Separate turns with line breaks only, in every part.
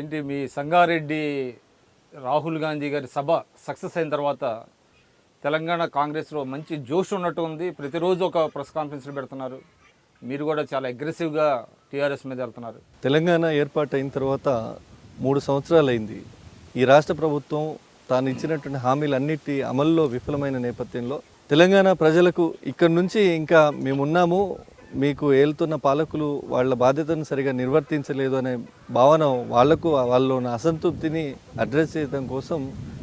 ఏంటి మీ సంగారెడ్డి రాహుల్ గాంధీ గారి సభ సక్సెస్ అయిన తర్వాత తెలంగాణ కాంగ్రెస్లో మంచి జోష్ ఉన్నట్టు ఉంది. ప్రతిరోజు ఒక ప్రెస్ కాన్ఫరెన్స్లు పెడుతున్నారు. మీరు కూడా చాలా అగ్రెసివ్గా టీఆర్ఎస్ మీద వెళ్తున్నారు.
తెలంగాణ ఏర్పాటు అయిన తర్వాత 3 సంవత్సరాలు అయింది. ఈ రాష్ట్ర ప్రభుత్వం తాను ఇచ్చినటువంటి హామీలన్నిటి అమల్లో విఫలమైన నేపథ్యంలో తెలంగాణ ప్రజలకు ఇక్కడి నుంచి ఇంకా మేమున్నాము, మీకు ఏలుతున్న పాలకులు వాళ్ళ బాధ్యతను సరిగా నిర్వర్తించలేదు అనే భావన వాళ్ళు ఉన్న అసంతృప్తిని అడ్రస్ చేయడం కోసం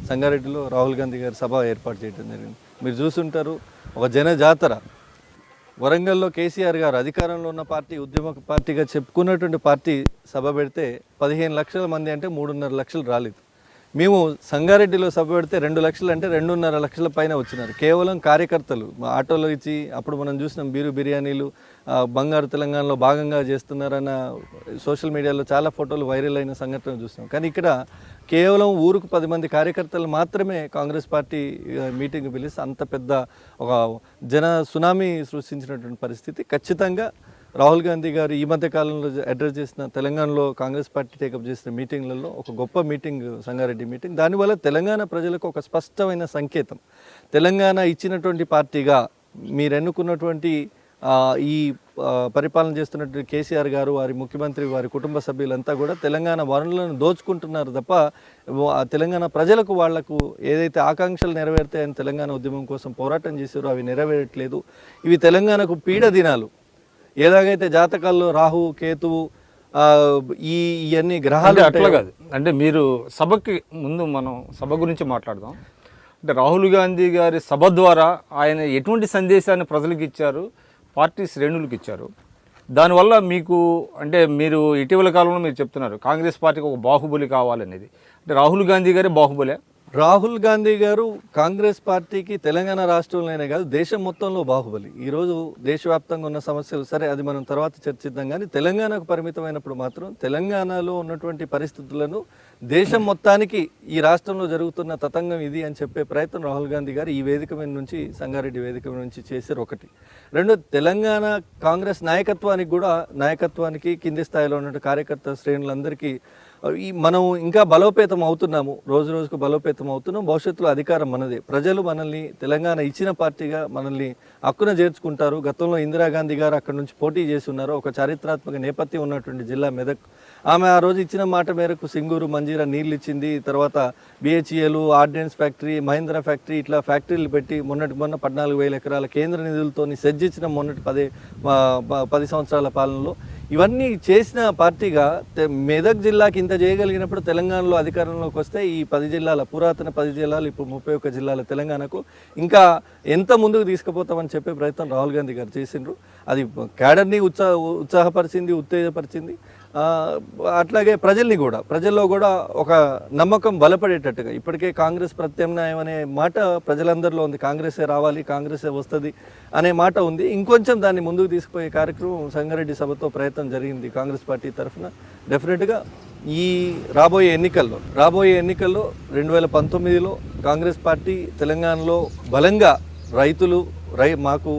సంగారెడ్డిలో రాహుల్ గాంధీ గారి సభ ఏర్పాటు చేయడం జరిగింది. మీరు చూస్తుంటారు, ఒక జన జాతర. వరంగల్లో కేసీఆర్ గారు అధికారంలో ఉన్న పార్టీ, ఉద్యమ పార్టీగా చెప్పుకున్నటువంటి పార్టీ సభ పెడితే 15 లక్షల మంది అంటే 3.5 లక్షలు రాలేదు. మేము సంగారెడ్డిలో సభ పెడితే 2 లక్షలు అంటే 2.5 లక్షల పైన వచ్చినారు. కేవలం కార్యకర్తలు ఆటోలో ఇచ్చి, అప్పుడు మనం చూసినాం బిర్యానీలు బంగారు తెలంగాణలో భాగంగా చేస్తున్నారన్న సోషల్ మీడియాలో చాలా ఫోటోలు వైరల్ అయిన సంఘటనలు చూసినాం. కానీ ఇక్కడ కేవలం ఊరుకు 10 మంది కార్యకర్తలు మాత్రమే కాంగ్రెస్ పార్టీ మీటింగ్ పిలిచి అంత పెద్ద ఒక జన సునామీ సృష్టించినటువంటి పరిస్థితి. ఖచ్చితంగా రాహుల్ గాంధీ గారు ఈ మధ్య కాలంలో అడ్రస్ చేసిన తెలంగాణలో కాంగ్రెస్ పార్టీ టేకప్ చేసిన మీటింగ్లలో ఒక గొప్ప మీటింగ్ సంగారెడ్డి మీటింగ్. దానివల్ల తెలంగాణ ప్రజలకు ఒక స్పష్టమైన సంకేతం, తెలంగాణ ఇచ్చినటువంటి పార్టీగా మీరు ఎన్నుకున్నటువంటి ఈ పరిపాలన చేస్తున్నటువంటి కేసీఆర్ గారు, వారి ముఖ్యమంత్రి, వారి కుటుంబ సభ్యులంతా కూడా తెలంగాణ వనరులను దోచుకుంటున్నారు తప్ప తెలంగాణ ప్రజలకు వాళ్లకు ఏదైతే ఆకాంక్షలు నెరవేరుతాయని తెలంగాణ ఉద్యమం కోసం పోరాటం చేశారో అవి నెరవేరట్లేదు. ఇవి తెలంగాణకు పీడ దినాలు. ఎలాగైతే జాతకాల్లో రాహు, కేతువు, ఇవన్నీ గ్రహాలు
అట్లా కాదు. అంటే మీరు సభకి ముందు మనం సభ గురించి మాట్లాడదాం. అంటే రాహుల్ గాంధీ గారి సభ ద్వారా ఆయన ఎటువంటి సందేశాన్ని ప్రజలకు ఇచ్చారు, పార్టీ శ్రేణులకు ఇచ్చారు? దానివల్ల మీకు అంటే మీరు ఇటీవల కాలంలో మీరు చెప్తున్నారు కాంగ్రెస్ పార్టీకి ఒక బాహుబలి కావాలనేది. అంటే రాహుల్ గాంధీ గారే బాహుబలే?
రాహుల్ గాంధీ గారు కాంగ్రెస్ పార్టీకి తెలంగాణ రాష్ట్రంలోనే కాదు దేశం మొత్తంలో బాహుబలి. ఈరోజు దేశవ్యాప్తంగా ఉన్న సమస్యలు సరే అది మనం తర్వాత చర్చిద్దాం, కానీ తెలంగాణకు పరిమితమైనప్పుడు మాత్రం తెలంగాణలో ఉన్నటువంటి పరిస్థితులను దేశం మొత్తానికి ఈ రాష్ట్రంలో జరుగుతున్న తతంగం ఇది అని చెప్పే ప్రయత్నం రాహుల్ గాంధీ గారు ఈ వేదిక మీద నుంచి, సంగారెడ్డి వేదిక నుంచి చేశారు. ఒకటి. రెండు, తెలంగాణ కాంగ్రెస్ నాయకత్వానికి కింది స్థాయిలో ఉన్న కార్యకర్త శ్రేణులందరికీ మనం ఇంకా బలోపేతం అవుతున్నాము, రోజు రోజుకు బలోపేతం అవుతున్నాం. భవిష్యత్తులో అధికారం మనదే. ప్రజలు మనల్ని తెలంగాణ ఇచ్చిన పార్టీగా మనల్ని హక్కున చేర్చుకుంటారు. గతంలో ఇందిరాగాంధీ గారు అక్కడి నుంచి పోటీ చేసి ఉన్నారు. ఒక చారిత్రాత్మక నేపథ్యం ఉన్నటువంటి జిల్లా మెదక్. ఆమె ఆ రోజు ఇచ్చిన మాట మేరకు సింగూరు, మంజీరా నీళ్ళు ఇచ్చింది. తర్వాత BHEL, ordnance factory, Mahindra factory, ఇట్లా ఫ్యాక్టరీలు పెట్టి మొన్న 14,000 ఎకరాల కేంద్ర నిధులతో సెజ్జించిన మొన్నటి 10 సంవత్సరాల పాలనలో ఇవన్నీ చేసిన పార్టీగా మెదక్ జిల్లాకి ఇంత చేయగలిగినప్పుడు తెలంగాణలో అధికారంలోకి వస్తే ఈ 10 జిల్లాల, పురాతన 10 జిల్లాలు, ఇప్పుడు 31 జిల్లాల తెలంగాణకు ఇంకా ఎంత ముందుకు తీసుకుపోతామని చెప్పే ప్రయత్నం రాహుల్ గాంధీ గారు చేసిండ్రు. అది క్యాడర్ని ఉత్సాహపరిచింది, ఉత్తేజపరిచింది. అట్లాగే ప్రజల్లో కూడా ఒక నమ్మకం బలపడేటట్టుగా ఇప్పటికే కాంగ్రెస్ ప్రత్యామ్నాయం అనే మాట ప్రజలందరిలో ఉంది. కాంగ్రెసే రావాలి, కాంగ్రెసే వస్తుంది అనే మాట ఉంది. ఇంకొంచెం దాన్ని ముందుకు తీసుకుపోయే కార్యక్రమం సంగారెడ్డి సభతో ప్రయత్నం జరిగింది కాంగ్రెస్ పార్టీ తరఫున. డెఫినెట్గా ఈ రాబోయే ఎన్నికల్లో 2019లో కాంగ్రెస్ పార్టీ తెలంగాణలో బలంగా మాకు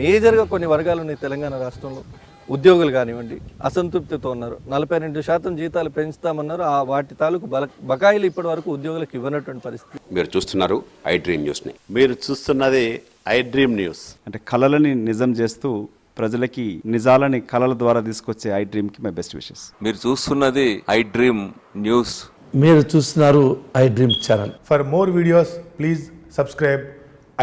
మేజర్గా కొన్ని వర్గాలు ఉన్నాయి తెలంగాణ రాష్ట్రంలో. ఉద్యోగులు కానివ్వండి అసంతృప్తితో ఉన్నారు. 42% జీతాలు పెంచుతామన్నారు. వాటి తాలూకు బకాయిలు ఇప్పటి వరకు ఉద్యోగులకు ఇవ్వనటువంటి పరిస్థితి.
మీరు చూస్తున్నారు ఐ డ్రీమ్ న్యూస్ని.
మీరు చూస్తున్నది ఐ డ్రీమ్ న్యూస్.
అంటే కళలని నిజం చేస్తూ ప్రజలకి నిజాలని కళల ద్వారా తీసుకొచ్చే ఐ డ్రీమ్కి మై బెస్ట్ విషెస్.
మీరు చూస్తున్నది ఐ డ్రీమ్ న్యూస్.
మీరు చూస్తున్నారు I dream channel.
For more videos please subscribe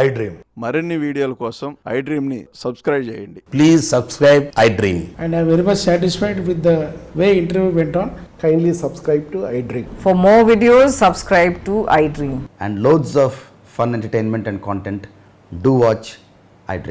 I dream.
మరిన్ని వీడియోల కోసం ఐ డ్రీమ్ని సబ్స్క్రైబ్ చేయండి.
Please subscribe I dream.
And I am very much satisfied with the way interview went on.
Kindly subscribe to I Dream.
For more videos, subscribe to I Dream.
And loads of fun entertainment and content. Do watch I Dream.